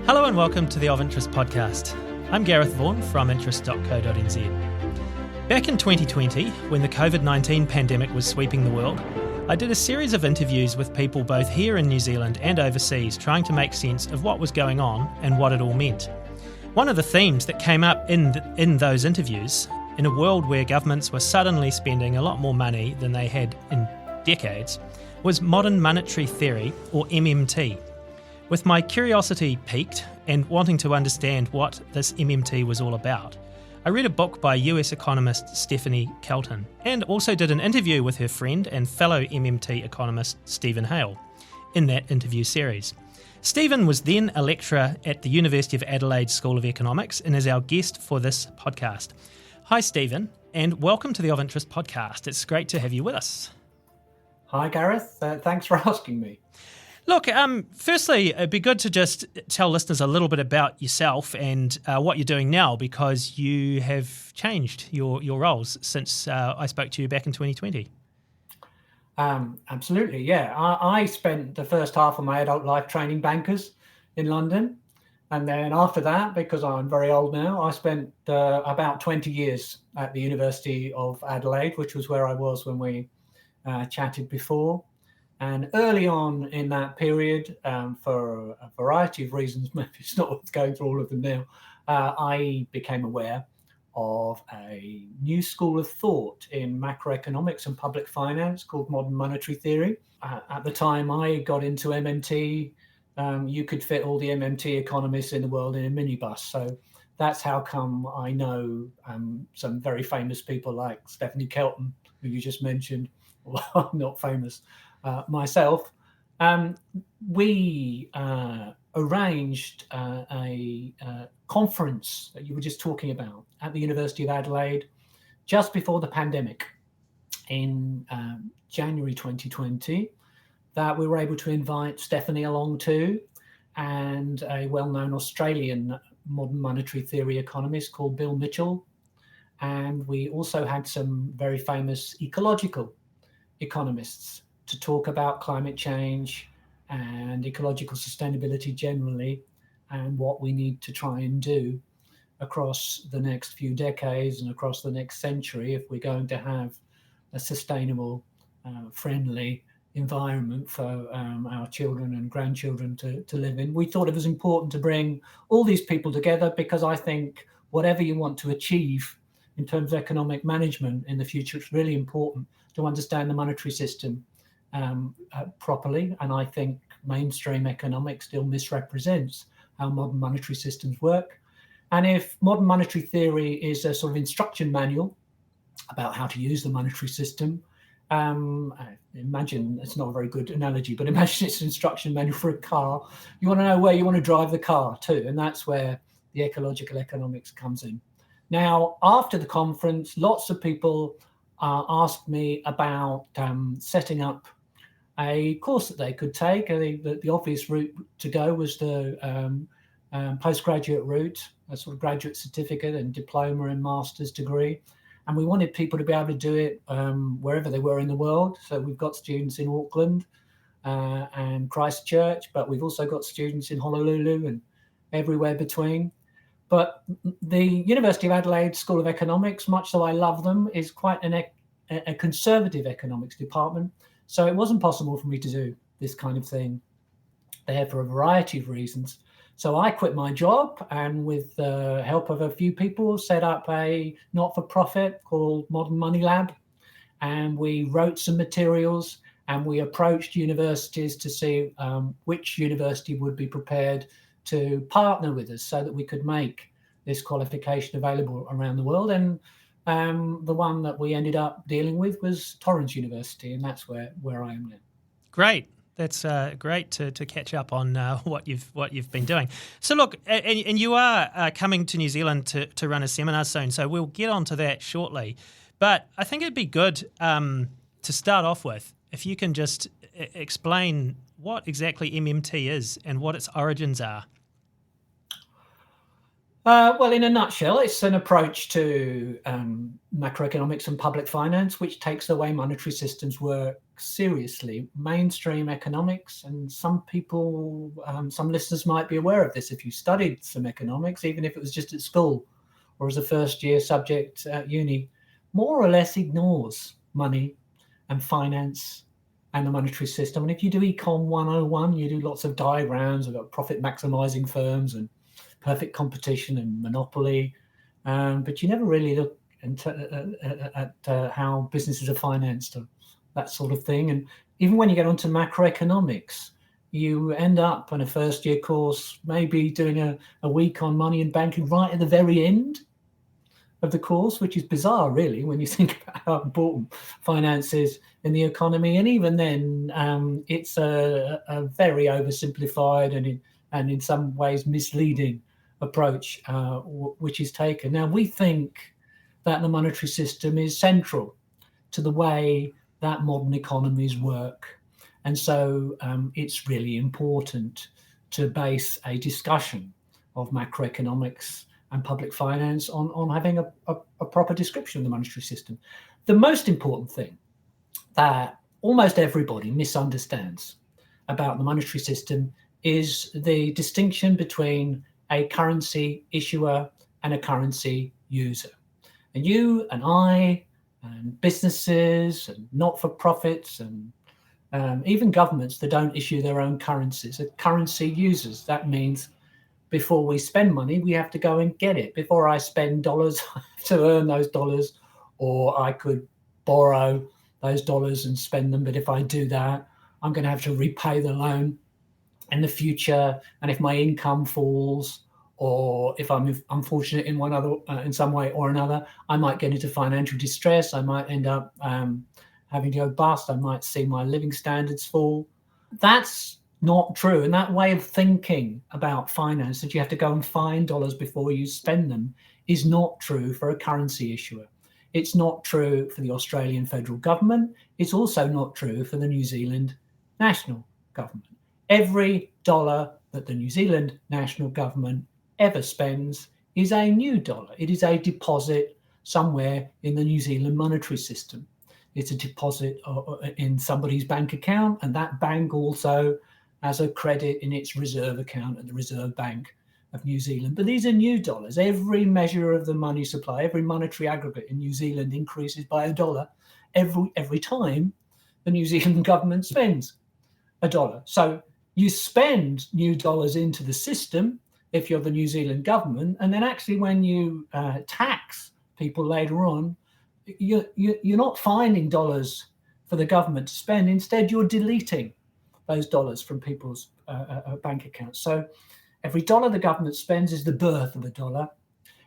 Hello and welcome to the Of Interest podcast. I'm Gareth Vaughan from interest.co.nz. Back in 2020, when the COVID-19 pandemic was sweeping the world, I did a series of interviews with people both here in New Zealand and overseas trying to make sense of what was going on and what it all meant. One of the themes that came up in those interviews, in a world where governments were suddenly spending a lot more money than they had in decades, was modern monetary theory, or MMT. With my curiosity piqued and wanting to understand what this MMT was all about, I read a book by US economist Stephanie Kelton and also did an interview with her friend and fellow MMT economist Stephen Hale in that interview series. Stephen was then a lecturer at the University of Adelaide School of Economics and is our guest for this podcast. Hi Stephen, and welcome to the Of Interest podcast. It's great to have you with us. Hi Gareth, thanks for asking me. Look, firstly, it'd be good to just tell listeners a little bit about yourself and what you're doing now, because you have changed your roles since I spoke to you back in 2020. Absolutely, yeah. I spent the first half of my adult life training bankers in London. And then after that, because I'm very old now, I spent about 20 years at the University of Adelaide, which was where I was when we chatted before. And early on in that period, for a variety of reasons, maybe it's not worth going through all of them now, I became aware of a new school of thought in macroeconomics and public finance called modern monetary theory. At the time I got into MMT, you could fit all the MMT economists in the world in a minibus. So that's how come I know some very famous people like Stephanie Kelton, who you just mentioned. Well, I'm not famous myself. We arranged a conference that you were just talking about at the University of Adelaide just before the pandemic in January 2020 that we were able to invite Stephanie along to, and a well-known Australian modern monetary theory economist called Bill Mitchell. And we also had some very famous ecological economists to talk about climate change and ecological sustainability generally, and what we need to try and do across the next few decades and across the next century if we're going to have a sustainable, friendly environment for our children and grandchildren to live in. We thought it was important to bring all these people together because I think whatever you want to achieve in terms of economic management in the future, it's really important to understand the monetary system properly. And I think mainstream economics still misrepresents how modern monetary systems work. And if modern monetary theory is a sort of instruction manual about how to use the monetary system, imagine, it's not a very good analogy, but imagine it's an instruction manual for a car. You want to know where you want to drive the car to, and that's where the ecological economics comes in. Now, after the conference, lots of people asked me about setting up a course that they could take. I think that the obvious route to go was the postgraduate route, a sort of graduate certificate and diploma and master's degree. And we wanted people to be able to do it wherever they were in the world. So we've got students in Auckland and Christchurch, but we've also got students in Honolulu and everywhere between. But the University of Adelaide School of Economics, much though I love them, is quite a conservative economics department. So it wasn't possible for me to do this kind of thing there for a variety of reasons. So I quit my job and with the help of a few people set up a not-for-profit called Modern Money Lab. And we wrote some materials and we approached universities to see which university would be prepared to partner with us so that we could make this qualification available around the world. And the one that we ended up dealing with was Torrens University, and that's where I am now. Great. That's great to catch up on what you've been doing. So look, and you are coming to New Zealand to run a seminar soon, so we'll get onto that shortly. But I think it'd be good to start off with, if you can just explain what exactly MMT is and what its origins are. Well, in a nutshell, it's an approach to macroeconomics and public finance, which takes the way monetary systems work seriously. Mainstream economics, and some people, some listeners might be aware of this if you studied some economics, even if it was just at school or as a first-year subject at uni, more or less ignores money and finance and the monetary system. And if you do Econ 101, you do lots of diagrams about profit maximizing firms and perfect competition and monopoly, but you never really look at how businesses are financed or that sort of thing. And even when you get onto macroeconomics, you end up in a first year course maybe doing a week on money and banking right at the very end of the course, which is bizarre really when you think about how important finance is in the economy. And even then, it's a very oversimplified and in some ways misleading approach which is taken. Now, we think that the monetary system is central to the way that modern economies work. And so it's really important to base a discussion of macroeconomics and public finance on having a proper description of the monetary system. The most important thing that almost everybody misunderstands about the monetary system is the distinction between a currency issuer and a currency user. And you and I and businesses and not-for-profits and even governments that don't issue their own currencies are currency users. That means before we spend money, we have to go and get it. Before I spend dollars, I have to earn those dollars, or I could borrow those dollars and spend them. But if I do that, I'm going to have to repay the loan in the future. And if my income falls, or if I'm unfortunate in some way or another, I might get into financial distress. I might end up having to go bust. I might see my living standards fall. That's not true. And that way of thinking about finance, that you have to go and find dollars before you spend them, is not true for a currency issuer. It's not true for the Australian federal government. It's also not true for the New Zealand national government. Every dollar that the New Zealand national government ever spends is a new dollar. It is a deposit somewhere in the New Zealand monetary system. It's a deposit in somebody's bank account, and that bank also has a credit in its reserve account at the Reserve Bank of New Zealand. But these are new dollars. Every measure of the money supply, every monetary aggregate in New Zealand increases by $1 every time the New Zealand government spends $1. So you spend new dollars into the system if you're the New Zealand government, and then actually when you tax people later on, you're not finding dollars for the government to spend. Instead, you're deleting those dollars from people's bank accounts. So every dollar the government spends is the birth of $1.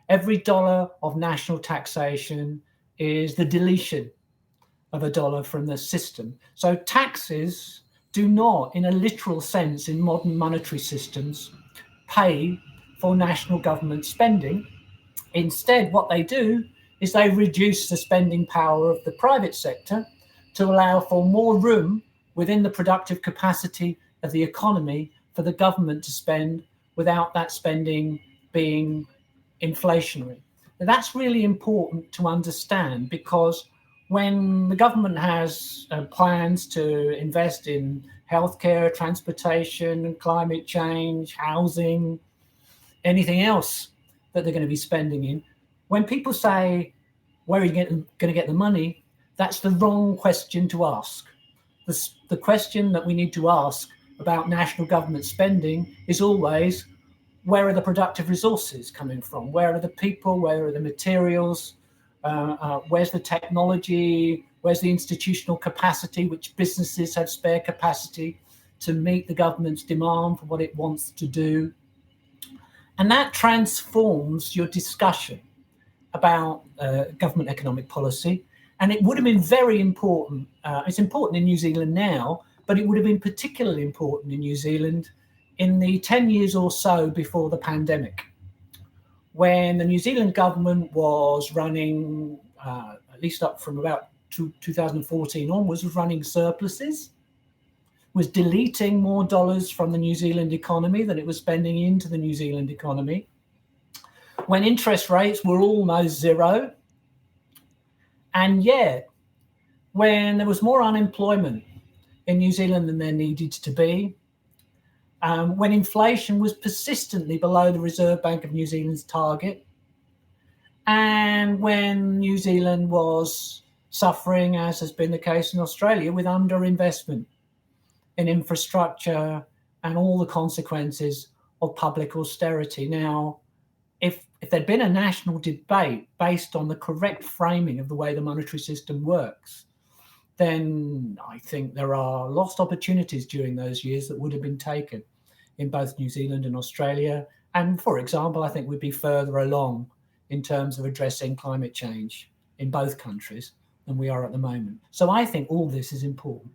Every dollar of national taxation is the deletion of $1 from the system. So taxes do not, in a literal sense, in modern monetary systems, pay for national government spending. Instead, what they do is they reduce the spending power of the private sector to allow for more room within the productive capacity of the economy for the government to spend without that spending being inflationary. Now, that's really important to understand, because when the government has plans to invest in healthcare, transportation, climate change, housing, anything else that they're going to be spending in, when people say, where are you going to get the money? That's the wrong question to ask. The question that we need to ask about national government spending is always, where are the productive resources coming from? Where are the people? Where are the materials? Where's the technology? Where's the institutional capacity? Which businesses have spare capacity to meet the government's demand for what it wants to do? And that transforms your discussion about government economic policy. And it would have been very important. It's important in New Zealand now, but it would have been particularly important in New Zealand in the 10 years or so before the pandemic, when the New Zealand government was running, at least up from about 2014 onwards, was running surpluses, was deleting more dollars from the New Zealand economy than it was spending into the New Zealand economy, when interest rates were almost zero, and yet when there was more unemployment in New Zealand than there needed to be, when inflation was persistently below the Reserve Bank of New Zealand's target, and when New Zealand was suffering, as has been the case in Australia, with underinvestment in infrastructure and all the consequences of public austerity. Now, if there'd been a national debate based on the correct framing of the way the monetary system works, then I think there are lost opportunities during those years that would have been taken in both New Zealand and Australia. And for example, I think we'd be further along in terms of addressing climate change in both countries than we are at the moment. So I think all this is important.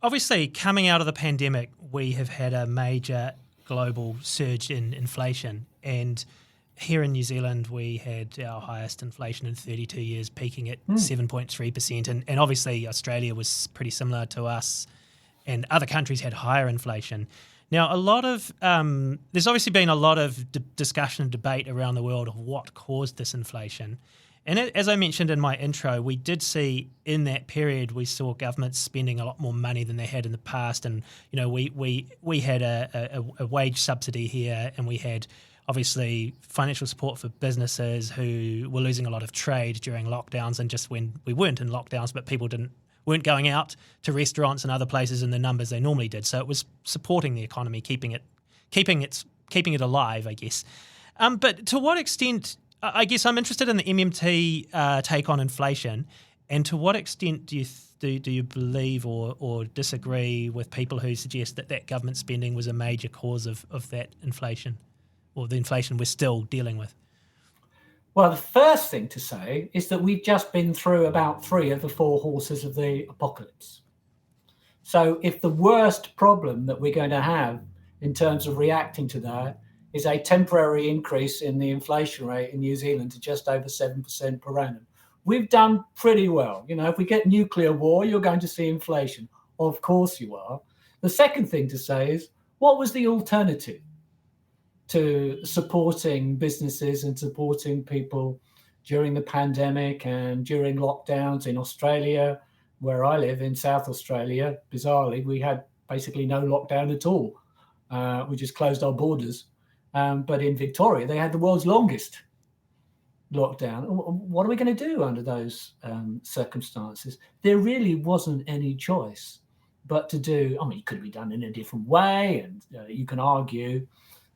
Obviously, coming out of the pandemic, we have had a major global surge in inflation. And here in New Zealand, we had our highest inflation in 32 years, peaking at 7.3%. And obviously, Australia was pretty similar to us, and other countries had higher inflation. Now, there's obviously been a lot of discussion and debate around the world of what caused this inflation. And as I mentioned in my intro, we did see in that period, we saw governments spending a lot more money than they had in the past. And, we had a wage subsidy here, and we had obviously financial support for businesses who were losing a lot of trade during lockdowns, and just when we weren't in lockdowns, but people weren't going out to restaurants and other places in the numbers they normally did. So it was supporting the economy, keeping it alive, I guess. But to what extent, I guess I'm interested in the MMT take on inflation, and to what extent do you believe or disagree with people who suggest that government spending was a major cause of that inflation, or the inflation we're still dealing with? Well, the first thing to say is that we've just been through about 3 of the 4 horses of the apocalypse. So if the worst problem that we're going to have in terms of reacting to that is a temporary increase in the inflation rate in New Zealand to just over 7% per annum, we've done pretty well. If we get nuclear war, you're going to see inflation. Of course you are. The second thing to say is, what was the alternative to supporting businesses and supporting people during the pandemic and during lockdowns in Australia, where I live in South Australia? Bizarrely, we had basically no lockdown at all. We just closed our borders. But in Victoria, they had the world's longest lockdown. What are we going to do under those circumstances? There really wasn't any choice but to do. It could be done in a different way, and you can argue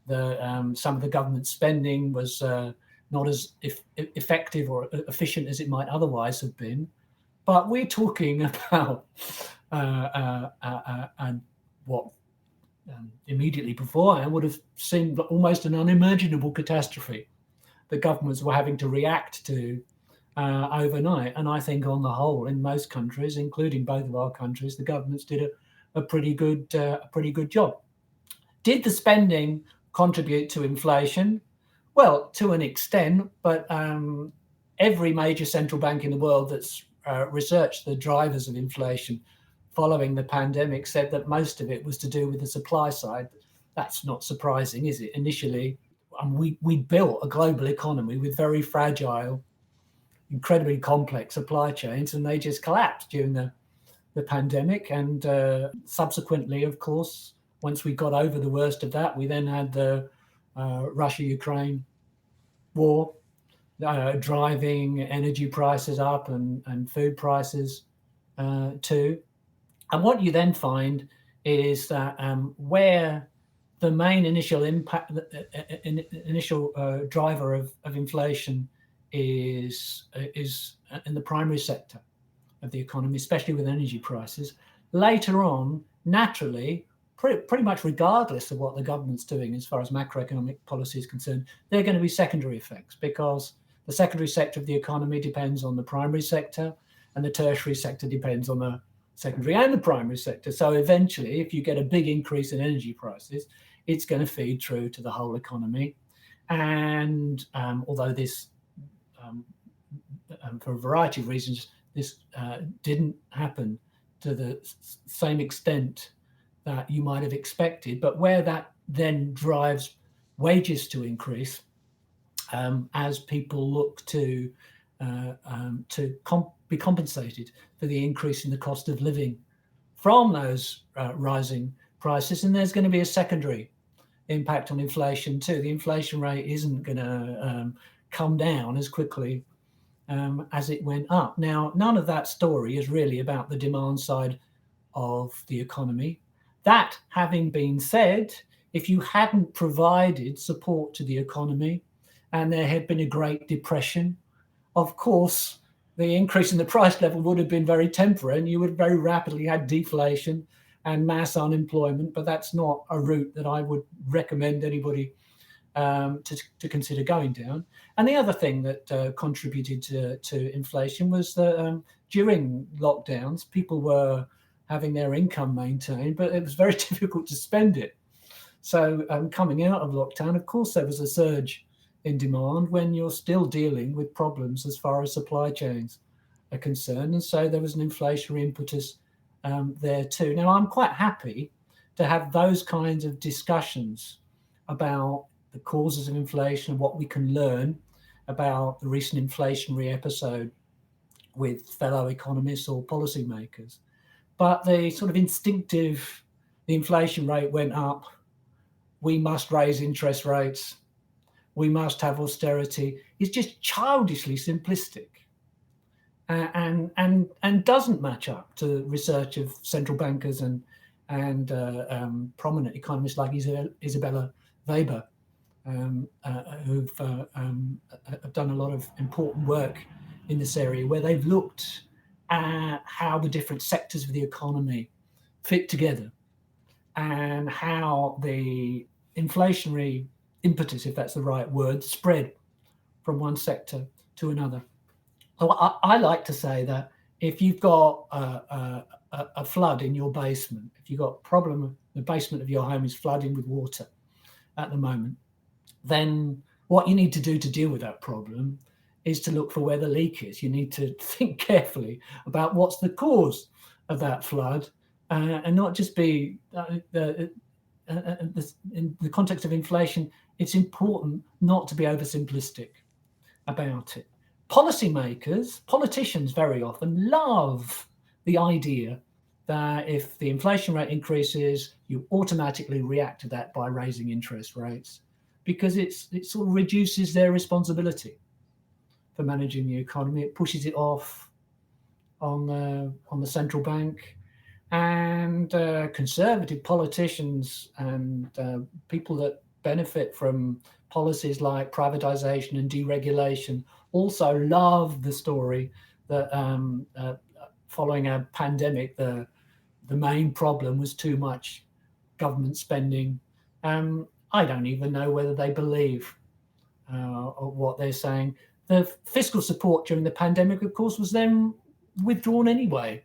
that some of the government spending was not as effective or efficient as it might otherwise have been. But we're talking about what immediately before I would have seemed almost an unimaginable catastrophe that governments were having to react to overnight. And I think on the whole, in most countries, including both of our countries, the governments did a pretty good job. Did the spending contribute to inflation? Well, to an extent, but every major central bank in the world that's researched the drivers of inflation following the pandemic said that most of it was to do with the supply side. That's not surprising, is it? Initially, we built a global economy with very fragile, incredibly complex supply chains, and they just collapsed during the pandemic. And subsequently, of course, once we got over the worst of that, we then had the Russia-Ukraine war, driving energy prices up and food prices too. And what you then find is that where the main initial driver of inflation is in the primary sector of the economy, especially with energy prices, later on, naturally, pretty much regardless of what the government's doing as far as macroeconomic policy is concerned, there are going to be secondary effects, because the secondary sector of the economy depends on the primary sector, and the tertiary sector depends on the secondary and the primary sector. So eventually, if you get a big increase in energy prices, it's going to feed through to the whole economy. And although this, for a variety of reasons, this didn't happen to the same extent that you might have expected, but where that then drives wages to increase as people look to be compensated for the increase in the cost of living from those rising prices. And there's going to be a secondary impact on inflation too. The inflation rate isn't going to come down as quickly as it went up. Now, none of that story is really about the demand side of the economy. That having been said, if you hadn't provided support to the economy and there had been a Great Depression, of course, the increase in the price level would have been very temporary and you would very rapidly had deflation and mass unemployment, but that's not a route that I would recommend anybody to consider going down. And the other thing that contributed to inflation was that during lockdowns, people were having their income maintained, but it was very difficult to spend it. So coming out of lockdown, of course, there was a surge in demand when you're still dealing with problems as far as supply chains are concerned. And so there was an inflationary impetus there too. Now, I'm quite happy to have those kinds of discussions about the causes of inflation and what we can learn about the recent inflationary episode with fellow economists or policymakers. But the sort of instinctive, the inflation rate went up, we must raise interest rates, we must have austerity, is just childishly simplistic and doesn't match up to research of central bankers and prominent economists like Isabella Weber, who've have done a lot of important work in this area, where they've looked at how the different sectors of the economy fit together and how the inflationary impetus, if that's the right word, spread from one sector to another. So I like to say that if you've got a flood in your basement, if you've got a problem, the basement of your home is flooding with water at the moment, then what you need to do to deal with that problem is to look for where the leak is. You need to think carefully about what's the cause of that flood and not just be in the context of inflation. It's important not to be oversimplistic about it. Politicians very often love the idea that if the inflation rate increases, you automatically react to that by raising interest rates, because it sort of reduces their responsibility for managing the economy. It pushes it off on the central bank, and conservative politicians and people that benefit from policies like privatization and deregulation also love the story that following a pandemic, the main problem was too much government spending. I don't even know whether they believe what they're saying. The fiscal support during the pandemic, of course, was then withdrawn anyway.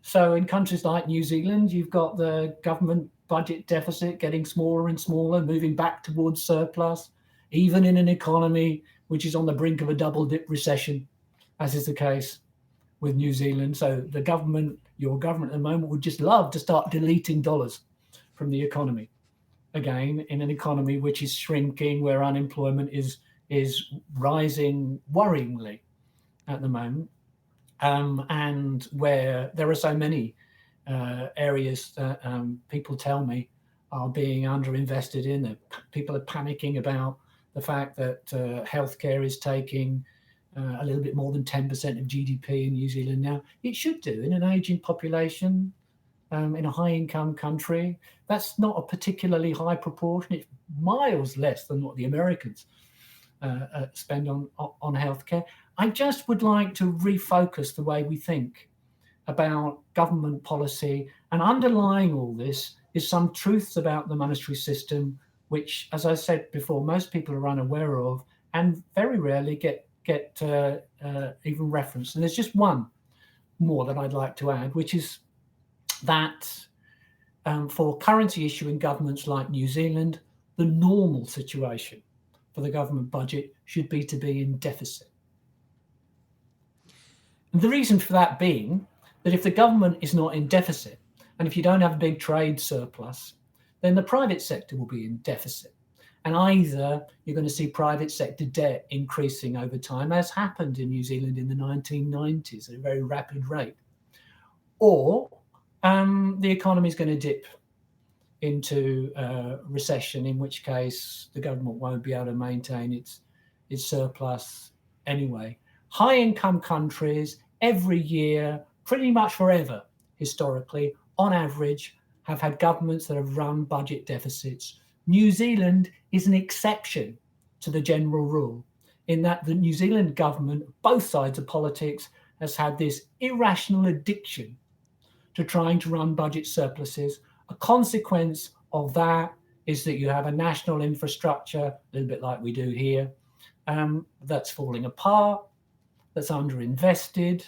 So in countries like New Zealand, you've got the government budget deficit getting smaller and smaller, moving back towards surplus, even in an economy which is on the brink of a double-dip recession, as is the case with New Zealand. So the government, your government at the moment, would just love to start deleting dollars from the economy. Again, in an economy which is shrinking, where unemployment is rising worryingly at the moment, and where there are so many areas that people tell me are being underinvested in. People are panicking about the fact that healthcare is taking a little bit more than 10% of GDP in New Zealand now. It should do in an aging population, in a high-income country. That's not a particularly high proportion. It's miles less than what the Americans spend on healthcare. I just would like to refocus the way we think about government policy, and underlying all this is some truths about the monetary system, which, as I said before, most people are unaware of and very rarely get even referenced. And there's just one more that I'd like to add, which is that for currency issuing governments like New Zealand, the normal situation for the government budget should be to be in deficit. And the reason for that being that if the government is not in deficit, and if you don't have a big trade surplus, then the private sector will be in deficit. And either you're going to see private sector debt increasing over time, as happened in New Zealand in the 1990s at a very rapid rate, or the economy is going to dip into recession, in which case the government won't be able to maintain its surplus anyway. High-income countries every year, pretty much forever, historically, on average, have had governments that have run budget deficits. New Zealand is an exception to the general rule, in that the New Zealand government, both sides of politics, has had this irrational addiction to trying to run budget surpluses. A consequence of that is that you have a national infrastructure, a little bit like we do here, that's falling apart, that's underinvested.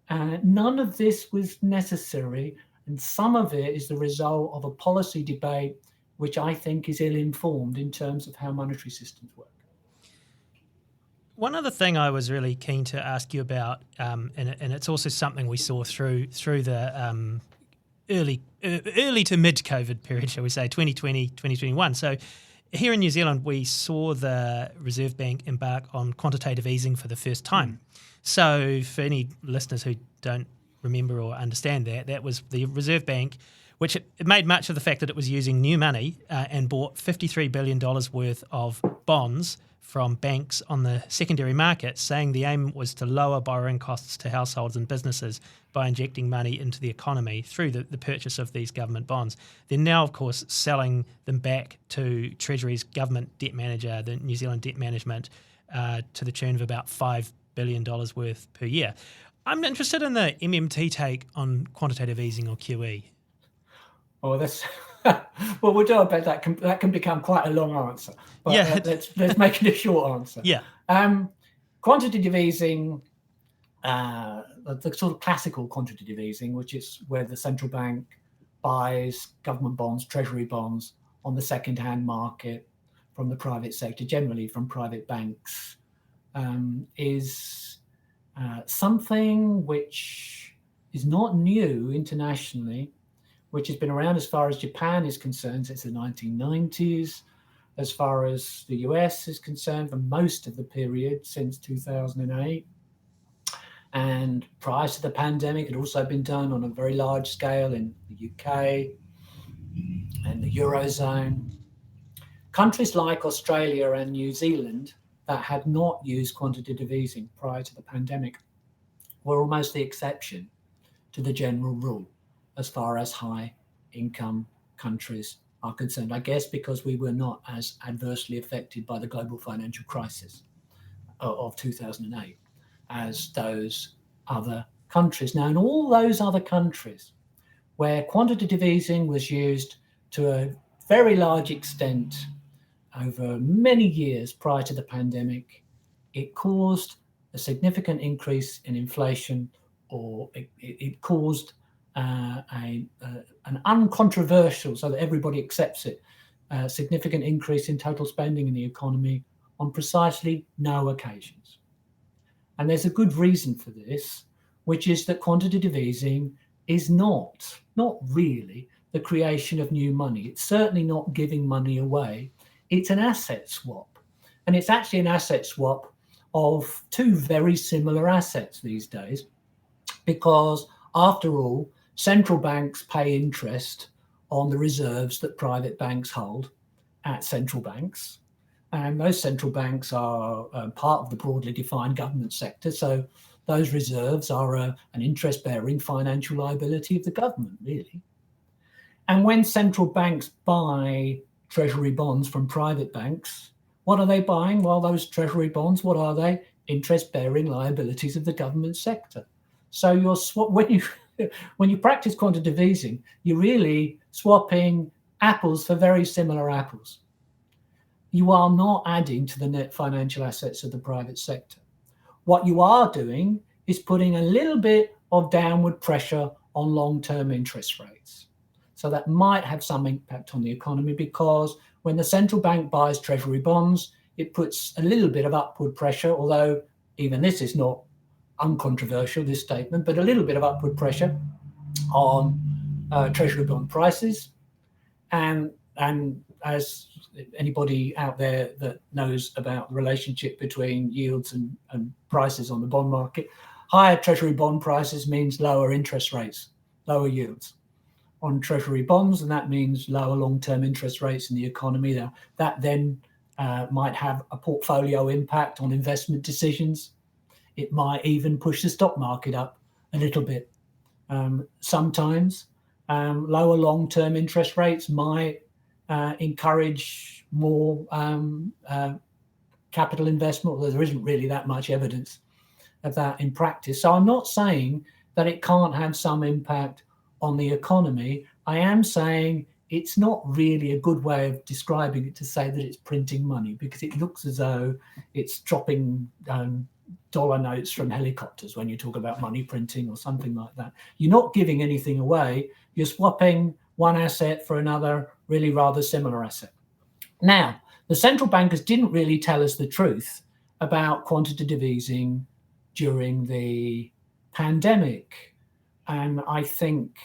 None of this was necessary, and some of it is the result of a policy debate which I think is ill-informed in terms of how monetary systems work. One other thing I was really keen to ask you about, and it's also something we saw through the early to mid-COVID period, shall we say, 2020, 2021. So here in New Zealand, we saw the Reserve Bank embark on quantitative easing for the first time. So for any listeners who don't remember or understand that was the Reserve Bank, which it made much of the fact that it was using new money and bought $53 billion worth of bonds from banks on the secondary market, saying the aim was to lower borrowing costs to households and businesses by injecting money into the economy through the purchase of these government bonds. They're now, of course, selling them back to Treasury's government debt manager, the New Zealand Debt Management, to the tune of about $5 billion worth per year. I'm interested in the MMT take on quantitative easing or QE. Oh, that's well, we'll do about that. That can become quite a long answer. But yeah, let's make it a short answer. Yeah. Quantitative easing, the sort of classical quantitative easing, which is where the central bank buys government bonds, treasury bonds on the second-hand market from the private sector, generally from private banks, is something which is not new internationally, which has been around as far as Japan is concerned since the 1990s, as far as the US is concerned for most of the period since 2008. And prior to the pandemic, it had also been done on a very large scale in the UK and the Eurozone. Countries like Australia and New Zealand that had not used quantitative easing prior to the pandemic were almost the exception to the general rule as far as high income countries are concerned, I guess because we were not as adversely affected by the global financial crisis of 2008 as those other countries. Now, in all those other countries where quantitative easing was used to a very large extent over many years prior to the pandemic, it caused a significant increase in inflation, or it caused an uncontroversial, so that everybody accepts it, significant increase in total spending in the economy on precisely no occasions. And there's a good reason for this, which is that quantitative easing is not really the creation of new money. It's certainly not giving money away. It's an asset swap. And it's actually an asset swap of two very similar assets these days, because after all, central banks pay interest on the reserves that private banks hold at central banks. And those central banks are part of the broadly defined government sector. So those reserves are an interest-bearing financial liability of the government, really. And when central banks buy treasury bonds from private banks, what are they buying? Well, those treasury bonds, what are they? Interest-bearing liabilities of the government sector. So when you practice quantitative easing, you're really swapping apples for very similar apples. You are not adding to the net financial assets of the private sector. What you are doing is putting a little bit of downward pressure on long-term interest rates. So that might have some impact on the economy, because when the central bank buys treasury bonds, it puts a little bit of upward pressure, although even this is not uncontroversial, this statement, but a little bit of upward pressure on treasury bond prices. And as anybody out there that knows about the relationship between yields and prices on the bond market, higher treasury bond prices means lower interest rates, lower yields on treasury bonds, and that means lower long-term interest rates in the economy. That then might have a portfolio impact on investment decisions. It might even push the stock market up a little bit. Sometimes lower long-term interest rates might encourage more capital investment, although there isn't really that much evidence of that in practice. So I'm not saying that it can't have some impact on the economy. I am saying it's not really a good way of describing it to say that it's printing money, because it looks as though it's dropping dollar notes from helicopters when you talk about money printing or something like that. You're not giving anything away. You're swapping one asset for another, really rather similar asset. Now, the central bankers didn't really tell us the truth about quantitative easing during the pandemic. And I think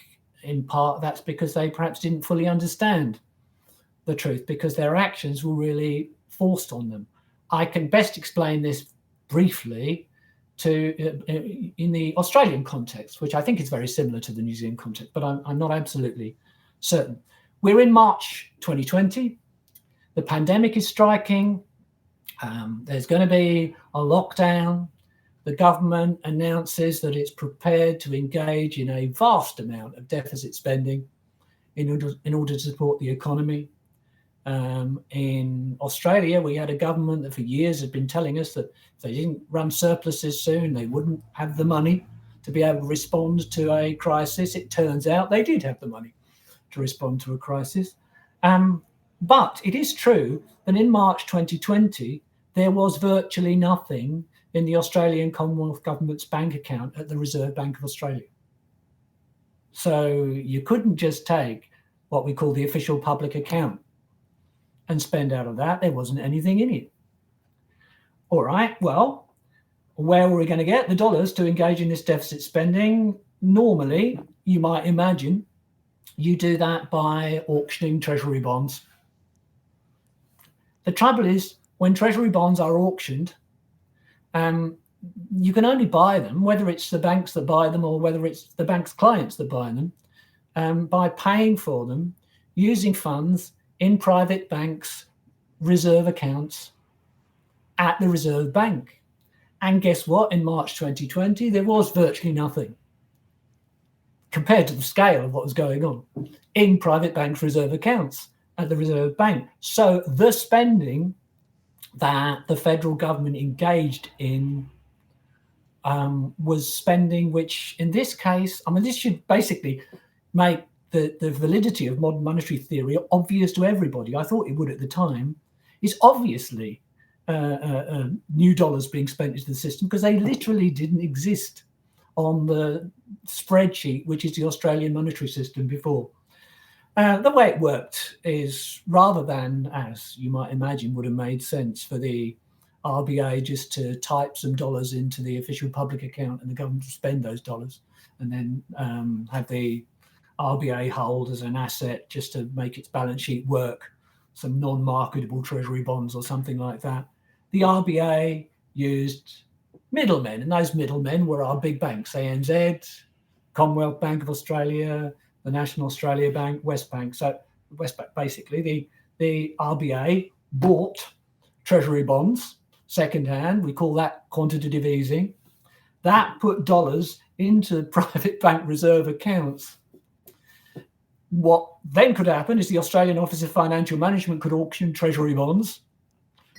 in part that's because they perhaps didn't fully understand the truth, because their actions were really forced on them. I can best explain this briefly in the Australian context, which I think is very similar to the New Zealand context, but I'm not absolutely certain. We're in March 2020. The pandemic is striking. There's going to be a lockdown. The government announces that it's prepared to engage in a vast amount of deficit spending in order to support the economy. In Australia, we had a government that for years had been telling us that if they didn't run surpluses soon, they wouldn't have the money to be able to respond to a crisis. It turns out they did have the money to respond to a crisis. But it is true that in March 2020, there was virtually nothing in the Australian Commonwealth Government's bank account at the Reserve Bank of Australia. So you couldn't just take what we call the official public account and spend out of that. There wasn't anything in it. All right, well, where were we going to get the dollars to engage in this deficit spending? Normally, you might imagine, you do that by auctioning treasury bonds. The trouble is, when treasury bonds are auctioned, you can only buy them, whether it's the banks that buy them or whether it's the bank's clients that buy them, by paying for them using funds in private banks' reserve accounts at the Reserve Bank. And guess what? In March 2020, there was virtually nothing compared to the scale of what was going on in private banks' reserve accounts at the Reserve Bank. So the spending that the federal government engaged in was spending which, in this case, this should basically make the validity of modern monetary theory obvious to everybody. I thought it would at the time. It's obviously new dollars being spent into the system because they literally didn't exist on the spreadsheet, which is the Australian monetary system before. The way it worked is, rather than, as you might imagine, would have made sense for the RBA just to type some dollars into the official public account and the government to spend those dollars, and then have the RBA hold as an asset just to make its balance sheet work, some non-marketable treasury bonds or something like that. The RBA used middlemen, and those middlemen were our big banks, ANZ, Commonwealth Bank of Australia, the National Australia Bank, Westpac. So Westpac, basically, the RBA bought treasury bonds secondhand. We call that quantitative easing. That put dollars into private bank reserve accounts. What then could happen is the Australian Office of Financial Management could auction treasury bonds.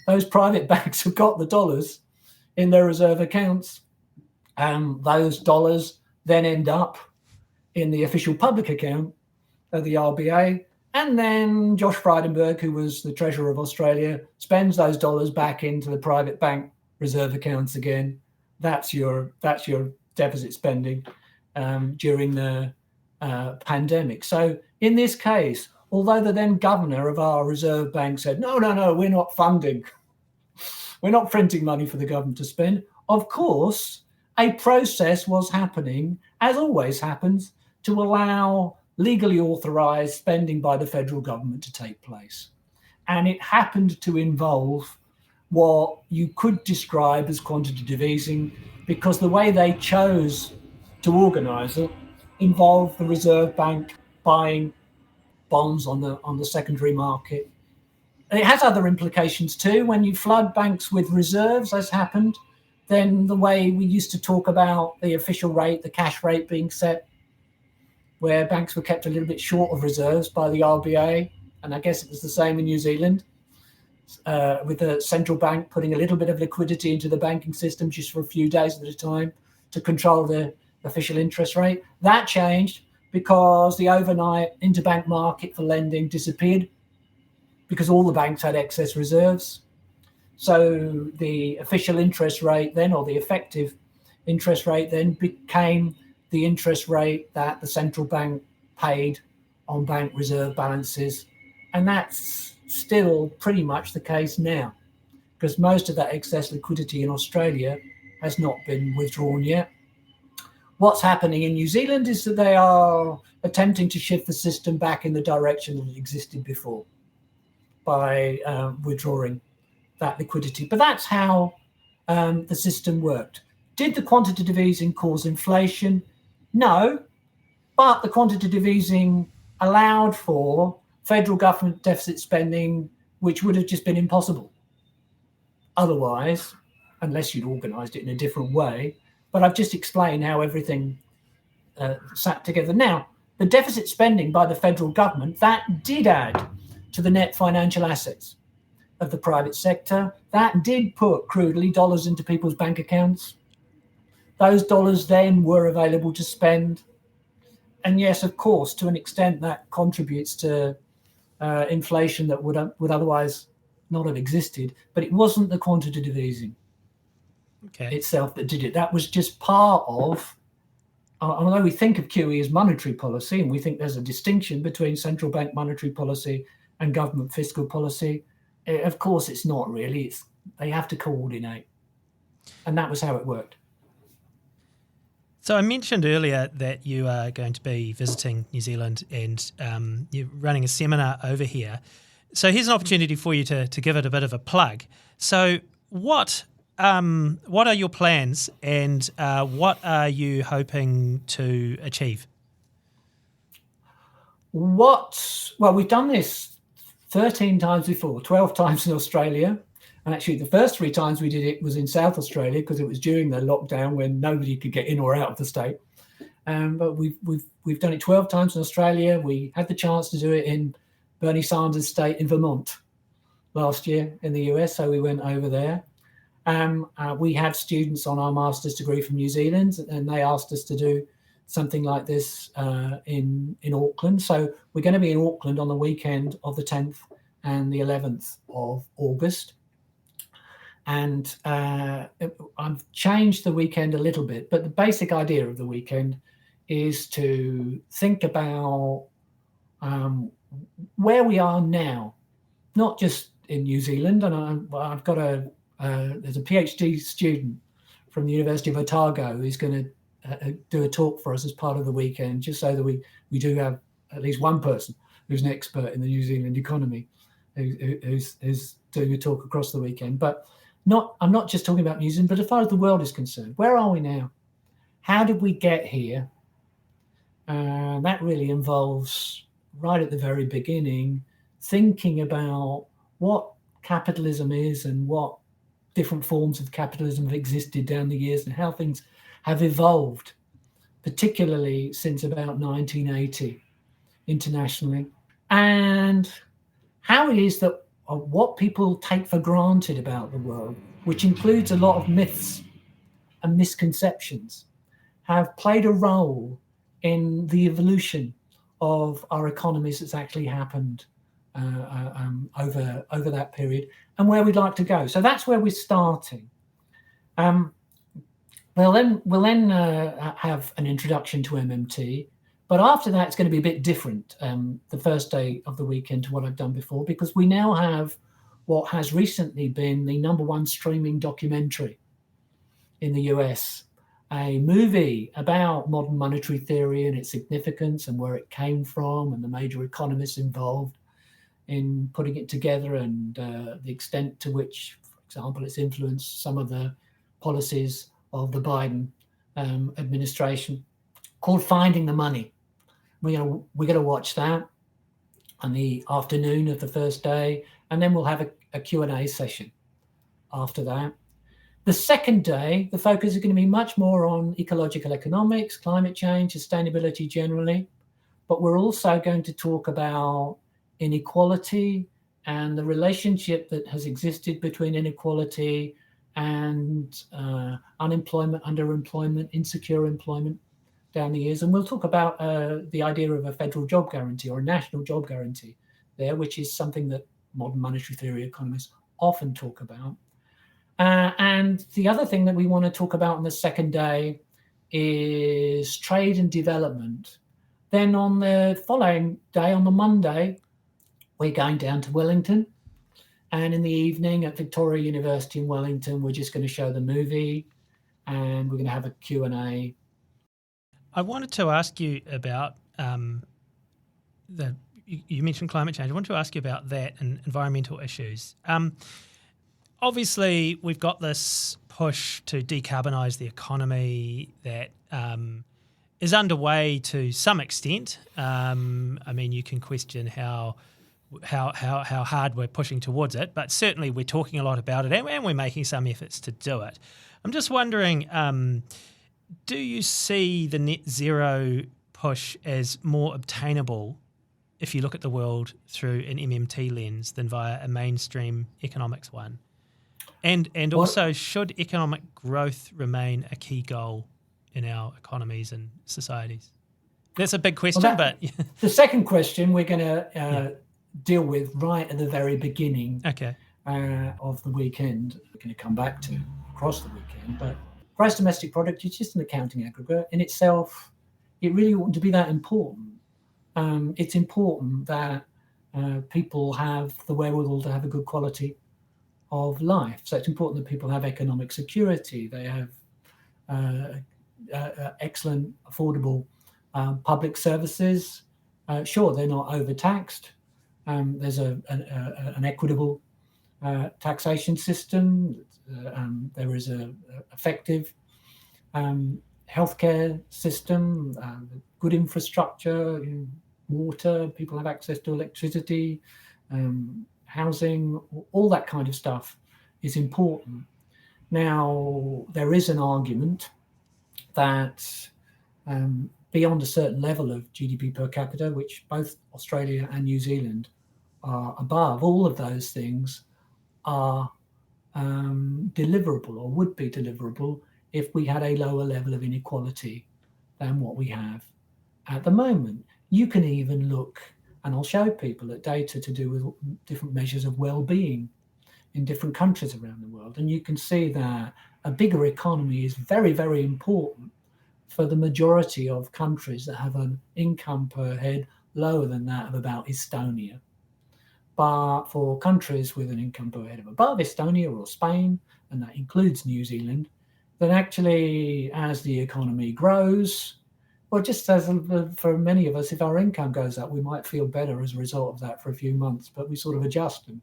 Those private banks have got the dollars in their reserve accounts, and those dollars then end up in the official public account of the RBA. And then Josh Frydenberg, who was the Treasurer of Australia, spends those dollars back into the private bank reserve accounts again. That's your deficit spending during the pandemic. So in this case, although the then governor of our Reserve Bank said, no, we're not funding, we're not printing money for the government to spend, of course, a process was happening, as always happens, to allow legally authorised spending by the federal government to take place. And it happened to involve what you could describe as quantitative easing, because the way they chose to organise it involved the Reserve Bank buying bonds on the secondary market. And it has other implications too. When you flood banks with reserves, as happened, then the way we used to talk about the official rate, the cash rate being set, where banks were kept a little bit short of reserves by the RBA, and I guess it was the same in New Zealand, with the central bank putting a little bit of liquidity into the banking system just for a few days at a time to control the official interest rate. That changed because the overnight interbank market for lending disappeared because all the banks had excess reserves. So the official interest rate then, or the effective interest rate then, became the interest rate that the central bank paid on bank reserve balances. And that's still pretty much the case now, because most of that excess liquidity in Australia has not been withdrawn yet. What's happening in New Zealand is that they are attempting to shift the system back in the direction that it existed before by withdrawing that liquidity. But that's how the system worked. Did the quantitative easing cause inflation? No, but the quantitative easing allowed for federal government deficit spending, which would have just been impossible otherwise, unless you'd organised it in a different way. But I've just explained how everything sat together. Now, the deficit spending by the federal government, that did add to the net financial assets of the private sector. That did put, crudely, dollars into people's bank accounts. Those dollars then were available to spend. And yes, of course, to an extent, that contributes to inflation that would otherwise not have existed. But it wasn't the quantitative easing itself that did it. That was just part of, although we think of QE as monetary policy, and we think there's a distinction between central bank monetary policy and government fiscal policy, of course it's not really. They have to coordinate. And that was how it worked. So I mentioned earlier that you are going to be visiting New Zealand and you're running a seminar over here. So here's an opportunity for you to give it a bit of a plug. So what are your plans and what are you hoping to achieve? Well, we've done this 13 times before, 12 times in Australia. And actually, the first 3 times we did it was in South Australia because it was during the lockdown when nobody could get in or out of the state. But we've done it 12 times in Australia. We had the chance to do it in Bernie Sanders' state in Vermont last year in the US, so we went over there. We had students on our master's degree from New Zealand, and they asked us to do something like this in Auckland. So we're going to be in Auckland on the weekend of the 10th and the 11th of August. And I've changed the weekend a little bit, but the basic idea of the weekend is to think about where we are now, not just in New Zealand. And I've got there's a PhD student from the University of Otago who's going to do a talk for us as part of the weekend, just so that we do have at least one person who's an expert in the New Zealand economy who's doing a talk across the weekend. But I'm not just talking about New Zealand, but as far as the world is concerned, where are we now? How did we get here? That really involves, right at the very beginning, thinking about what capitalism is and what different forms of capitalism have existed down the years and how things have evolved, particularly since about 1980 internationally, and how it is that what people take for granted about the world, which includes a lot of myths and misconceptions, have played a role in the evolution of our economies that's actually happened over that period, and where we'd like to go. So that's where we're starting. We'll then have an introduction to MMT, but after that it's going to be a bit different the first day of the weekend to what I've done before, because we now have what has recently been the #1 streaming documentary in the US, a movie about modern monetary theory and its significance and where it came from and the major economists involved in putting it together and the extent to which, for example, it's influenced some of the policies of the Biden administration, called Finding the Money. We're going to watch that on the afternoon of the first day, and then we'll have a Q&A session after that. The second day, the focus is going to be much more on ecological economics, climate change, sustainability generally, but we're also going to talk about inequality and the relationship that has existed between inequality and unemployment, underemployment, insecure employment down the years. And we'll talk about the idea of a federal job guarantee or a national job guarantee there, which is something that modern monetary theory economists often talk about. And the other thing that we want to talk about on the second day is trade and development. Then on the following day, on the Monday, we're going down to Wellington. And in the evening at Victoria University in Wellington, we're just going to show the movie and we're going to have a Q&A. I wanted to ask you about you mentioned climate change. I want to ask you about that and environmental issues. Obviously, we've got this push to decarbonise the economy that is underway to some extent. I mean, you can question how hard we're pushing towards it, but certainly we're talking a lot about it and we're making some efforts to do it. I'm just wondering, do you see the net zero push as more obtainable if you look at the world through an MMT lens than via a mainstream economics one? And also, should economic growth remain a key goal in our economies and societies? That's a big question, but... The second question we're going to deal with right at the very beginning of the weekend. We're going to come back to across the weekend, but gross domestic product is just an accounting aggregate. In itself, it really oughtn't to be that important. It's important that people have the wherewithal to have a good quality of life. So it's important that people have economic security. They have excellent, affordable public services. Sure, they're not overtaxed. There's an equitable taxation system. There is an effective healthcare system, good infrastructure, water, people have access to electricity, housing, all that kind of stuff is important. Now, there is an argument that beyond a certain level of GDP per capita, which both Australia and New Zealand are above, all of those things are deliverable or would be deliverable if we had a lower level of inequality than what we have at the moment. You can even look, and I'll show people, at data to do with different measures of well-being in different countries around the world. And you can see that a bigger economy is very, very important for the majority of countries that have an income per head lower than that of about Estonia. But for countries with an income per head of above Estonia or Spain, and that includes New Zealand, then actually as the economy grows, well, just as for many of us, if our income goes up, we might feel better as a result of that for a few months, but we sort of adjust, and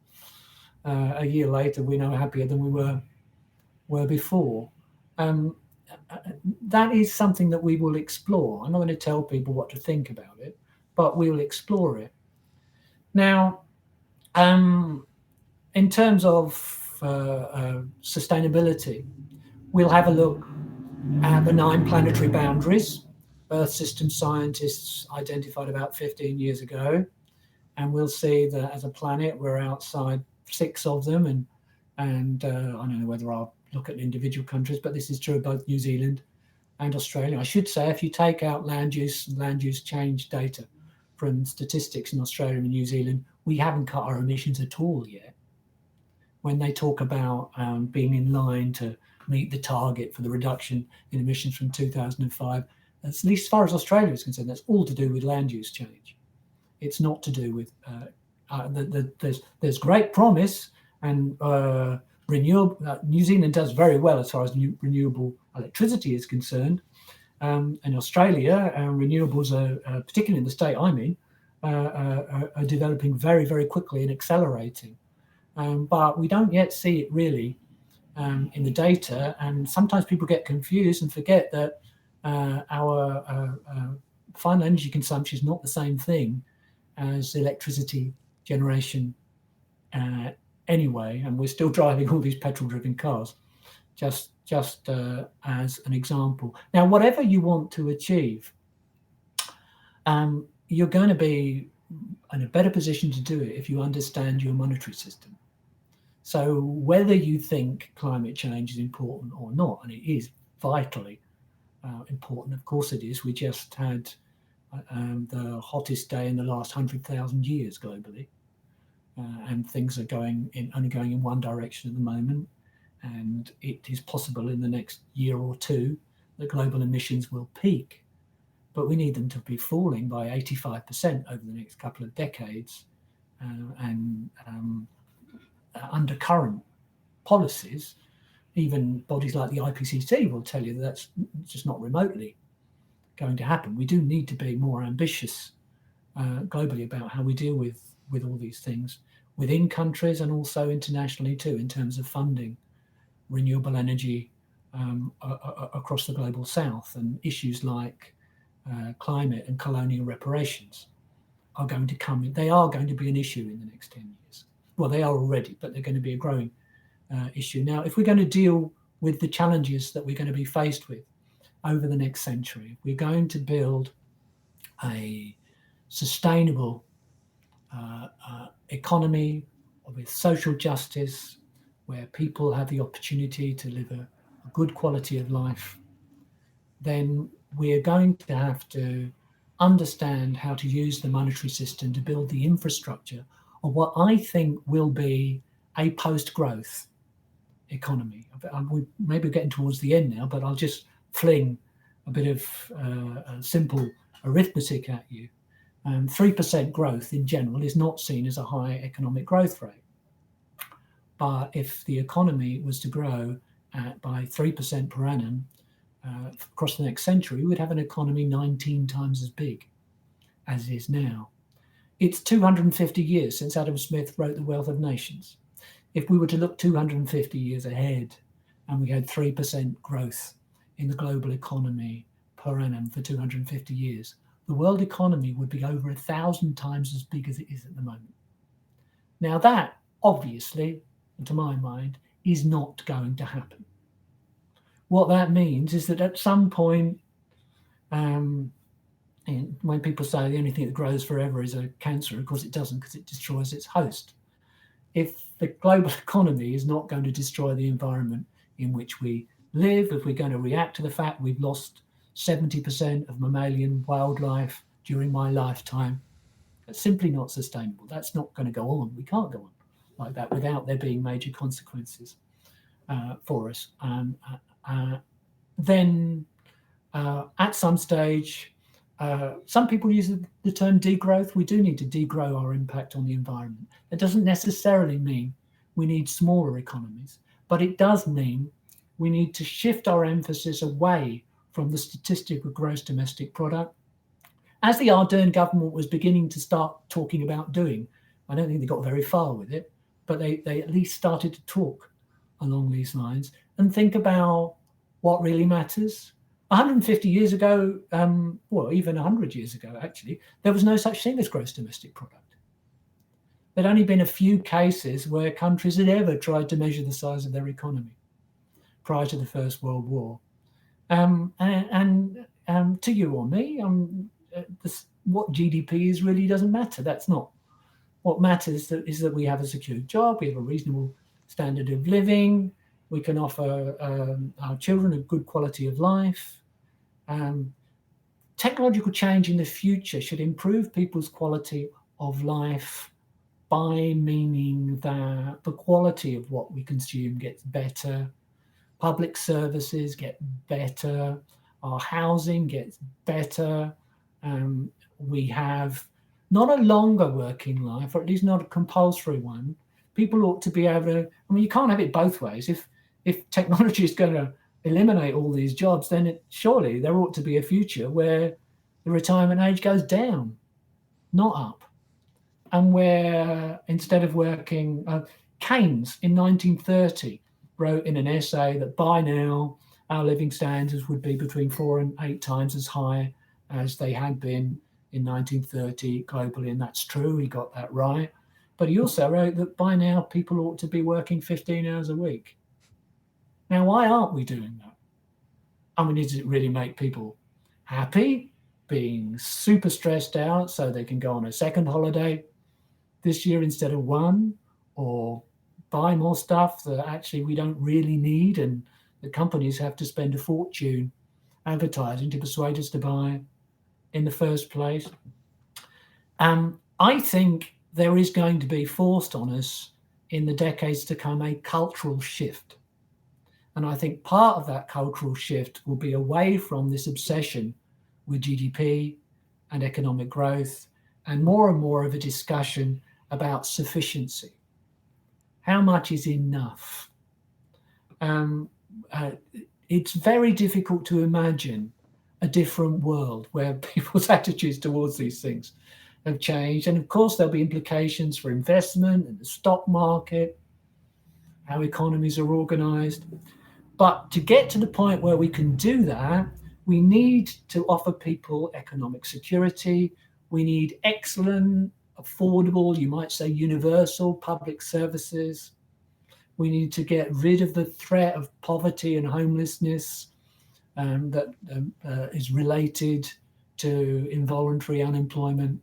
a year later we're no happier than we were before. That is something that we will explore. I'm not going to tell people what to think about it, but we will explore it. Now, in terms of sustainability, we'll have a look at the 9 planetary boundaries Earth system scientists identified about 15 years ago. And we'll see that as a planet, we're outside 6 of them. And I don't know whether I'll look at individual countries, but this is true of both New Zealand and Australia. I should say, if you take out land use change data from statistics in Australia and New Zealand, we haven't cut our emissions at all yet. When they talk about being in line to meet the target for the reduction in emissions from 2005, at least as far as Australia is concerned, that's all to do with land use change. It's not to do with there's great promise, and renewable. New Zealand does very well as far as renewable electricity is concerned. In Australia, renewables are, particularly in the state I'm in, are developing very, very quickly and accelerating. But we don't yet see it really in the data. And sometimes people get confused and forget that our final energy consumption is not the same thing as electricity generation anyway. And we're still driving all these petrol-driven cars, just as an example. Now, whatever you want to achieve, you're going to be in a better position to do it if you understand your monetary system. So whether you think climate change is important or not, and it is vitally important, of course it is. We just had the hottest day in the last 100,000 years globally, and things are only going in one direction at the moment. And it is possible in the next year or two that global emissions will peak, but we need them to be falling by 85% over the next couple of decades, and under current policies, even bodies like the IPCC will tell you that that's just not remotely going to happen. We do need to be more ambitious globally about how we deal with all these things within countries and also internationally too, in terms of funding renewable energy across the global south. And issues like climate and colonial reparations are going to come in. They are going to be an issue in the next 10 years. Well, they are already, but they're going to be a growing issue. Now, if we're going to deal with the challenges that we're going to be faced with over the next century, we're going to build a sustainable economy with social justice, where people have the opportunity to live a good quality of life, then we're going to have to understand how to use the monetary system to build the infrastructure of what I think will be a post-growth economy. Maybe we're getting towards the end now, but I'll just fling a bit of simple arithmetic at you. 3% growth in general is not seen as a high economic growth rate. But if the economy was to grow by 3% per annum across the next century, we would have an economy 19 times as big as it is now. It's 250 years since Adam Smith wrote The Wealth of Nations. If we were to look 250 years ahead and we had 3% growth in the global economy per annum for 250 years, the world economy would be over 1,000 times as big as it is at the moment. Now that, obviously, to my mind, is not going to happen. What that means is that at some point, when people say the only thing that grows forever is a cancer, of course it doesn't, because it destroys its host. If the global economy is not going to destroy the environment in which we live, if we're going to react to the fact we've lost 70% of mammalian wildlife during my lifetime, that's simply not sustainable. That's not going to go on. We can't go on like that without there being major consequences for us. Then at some stage, some people use the term degrowth. We do need to degrow our impact on the environment. That doesn't necessarily mean we need smaller economies, but it does mean we need to shift our emphasis away from the statistic of gross domestic product, as the Ardern government was beginning to start talking about doing. I don't think they got very far with it, but they at least started to talk along these lines and think about what really matters. 150 years ago, well, even 100 years ago, actually, there was no such thing as gross domestic product. There'd only been a few cases where countries had ever tried to measure the size of their economy prior to the First World War. And to you or me, what GDP is really doesn't matter. That's not what matters. Is that we have a secure job, we have a reasonable standard of living, we can offer our children a good quality of life. Technological change in the future should improve people's quality of life by meaning that the quality of what we consume gets better, public services get better, our housing gets better. We have not a longer working life, or at least not a compulsory one. People ought to be able to, you can't have it both ways. If technology is going to eliminate all these jobs, then surely there ought to be a future where the retirement age goes down. not up. And where instead of working, Keynes in 1930 wrote in an essay that by now our living standards would be between 4 and 8 times as high as they had been in 1930 globally, and that's true, he got that right. But he also wrote that by now people ought to be working 15 hours a week. Now, why aren't we doing that? I mean, does it really make people happy, being super stressed out so they can go on a second holiday this year instead of one, or buy more stuff that actually we don't really need and the companies have to spend a fortune advertising to persuade us to buy in the first place? I think there is going to be forced on us in the decades to come a cultural shift. And I think part of that cultural shift will be away from this obsession with GDP and economic growth, and more of a discussion about sufficiency. How much is enough? It's very difficult to imagine a different world where people's attitudes towards these things have changed. And of course, there'll be implications for investment and the stock market, how economies are organized. But to get to the point where we can do that, we need to offer people economic security. We need excellent, affordable, you might say universal public services. We need to get rid of the threat of poverty and homelessness that is related to involuntary unemployment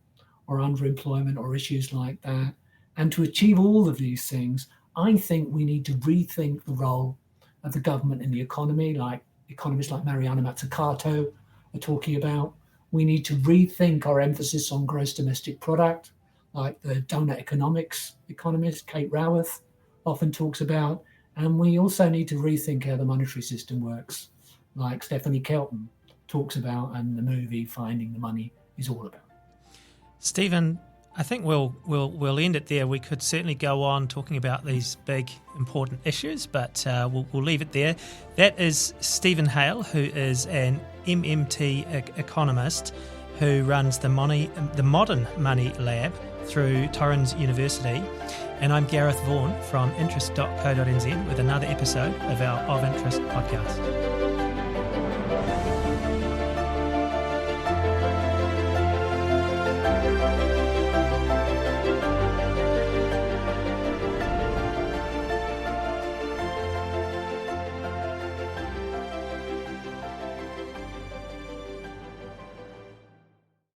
or underemployment or issues like that. And to achieve all of these things, I think we need to rethink the role of the government in the economy, like economists like Mariana Mazzucato are talking about. We need to rethink our emphasis on gross domestic product, like the donut economics economist Kate Raworth often talks about. And we also need to rethink how the monetary system works, like Stephanie Kelton talks about, and the movie Finding the Money is all about. Stephen, I think we'll end it there. We could certainly go on talking about these big, important issues, but we'll leave it there. That is Stephen Hale, who is an MMT economist who runs the Modern Money Lab through Torrens University. And I'm Gareth Vaughan from interest.co.nz with another episode of our Of Interest podcast.